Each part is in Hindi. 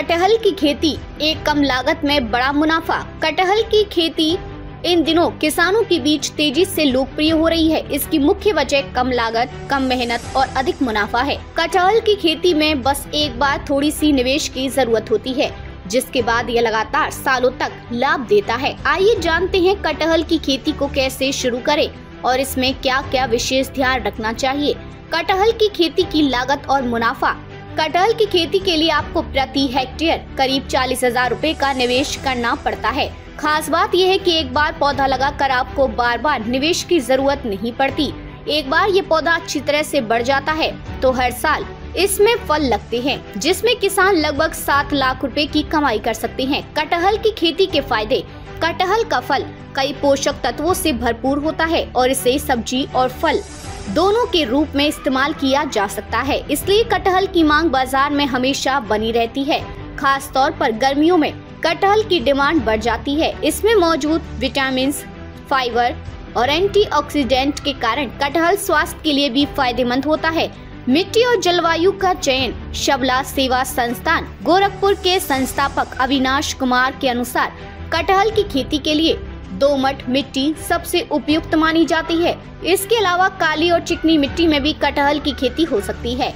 कटहल की खेती एक कम लागत में बड़ा मुनाफा। कटहल की खेती इन दिनों किसानों के बीच तेजी से लोकप्रिय हो रही है। इसकी मुख्य वजह कम लागत, कम मेहनत और अधिक मुनाफा है। कटहल की खेती में बस एक बार थोड़ी सी निवेश की जरूरत होती है, जिसके बाद यह लगातार सालों तक लाभ देता है। आइए जानते हैं कटहल की खेती को कैसे शुरू करें और इसमें क्या क्या विशेष ध्यान रखना चाहिए। कटहल की खेती की लागत और मुनाफा। कटहल की खेती के लिए आपको प्रति हेक्टेयर करीब 40,000 रुपए का निवेश करना पड़ता है। खास बात यह है कि एक बार पौधा लगाकर आपको बार बार निवेश की जरूरत नहीं पड़ती। एक बार ये पौधा अच्छी तरह से बढ़ जाता है तो हर साल इसमें फल लगते हैं, जिसमें किसान लगभग 7 लाख रुपए की कमाई कर सकते हैं। कटहल की खेती के फायदे। कटहल का फल कई पोषक तत्वों से भरपूर होता है और इसे सब्जी और फल दोनों के रूप में इस्तेमाल किया जा सकता है। इसलिए कटहल की मांग बाजार में हमेशा बनी रहती है। खास तौर पर गर्मियों में कटहल की डिमांड बढ़ जाती है। इसमें मौजूद विटामिन, फाइबर और एंटीऑक्सीडेंट के कारण कटहल स्वास्थ्य के लिए भी फायदेमंद होता है। मिट्टी और जलवायु का चयन। शबला सेवा संस्थान गोरखपुर के संस्थापक अविनाश कुमार के अनुसार कटहल की खेती के लिए दोमट मिट्टी सबसे उपयुक्त मानी जाती है। इसके अलावा काली और चिकनी मिट्टी में भी कटहल की खेती हो सकती है,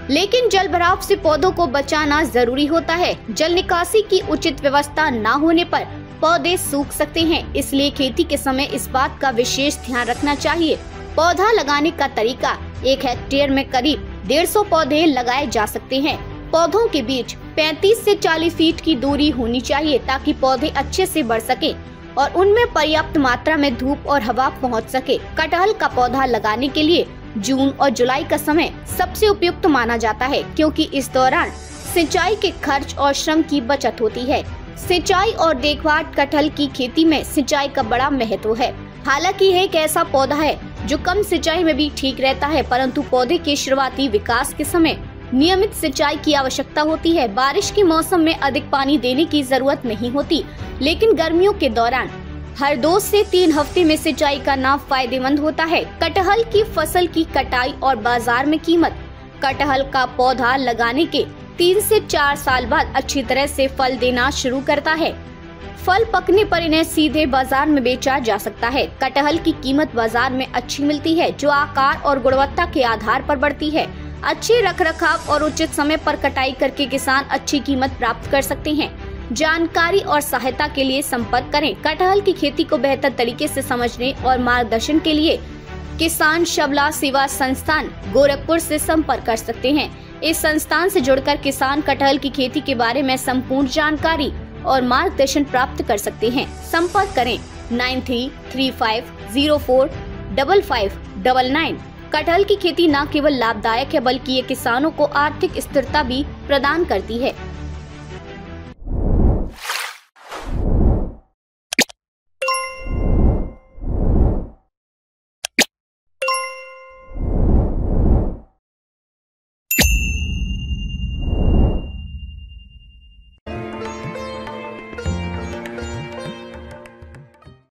लेकिन जल भराव से पौधों को बचाना जरूरी होता है। जल निकासी की उचित व्यवस्था न होने पर पौधे सूख सकते हैं, इसलिए खेती के समय इस बात का विशेष ध्यान रखना चाहिए। पौधा लगाने का तरीका। 1 हेक्टेयर में करीब 150 पौधे लगाए जा सकते हैं। पौधों के बीच 35 से 40 फीट की दूरी होनी चाहिए ताकि पौधे अच्छे से बढ़ सके और उनमें पर्याप्त मात्रा में धूप और हवा पहुंच सके। कटहल का पौधा लगाने के लिए जून और जुलाई का समय सबसे उपयुक्त माना जाता है, क्योंकि इस दौरान सिंचाई के खर्च और श्रम की बचत होती है। सिंचाई और देखभाल। कटहल की खेती में सिंचाई का बड़ा महत्व है। हालांकि यह एक ऐसा पौधा है जो कम सिंचाई में भी ठीक रहता है, परंतु पौधे के शुरुआती विकास के समय नियमित सिंचाई की आवश्यकता होती है। बारिश के मौसम में अधिक पानी देने की जरूरत नहीं होती, लेकिन गर्मियों के दौरान हर 2 से 3 हफ्ते में सिंचाई करना फायदेमंद होता है। कटहल की फसल की कटाई और बाजार में कीमत। कटहल का पौधा लगाने के 3 से 4 साल बाद अच्छी तरह से फल देना शुरू करता है। फल पकने पर इन्हें सीधे बाजार में बेचा जा सकता है। कटहल की कीमत बाजार में अच्छी मिलती है, जो आकार और गुणवत्ता के आधार पर बढ़ती है। अच्छे रखरखाव और उचित समय पर कटाई करके किसान अच्छी कीमत प्राप्त कर सकते हैं। जानकारी और सहायता के लिए संपर्क करें। कटहल की खेती को बेहतर तरीके से समझने और मार्गदर्शन के लिए किसान शबला सेवा संस्थान गोरखपुर से संपर्क कर सकते हैं। इस संस्थान से जुड़कर किसान कटहल की खेती के बारे में संपूर्ण जानकारी और मार्गदर्शन प्राप्त कर सकते हैं। संपर्क करें 9335045599। कटहल की खेती न केवल लाभदायक है, बल्कि ये किसानों को आर्थिक स्थिरता भी प्रदान करती है।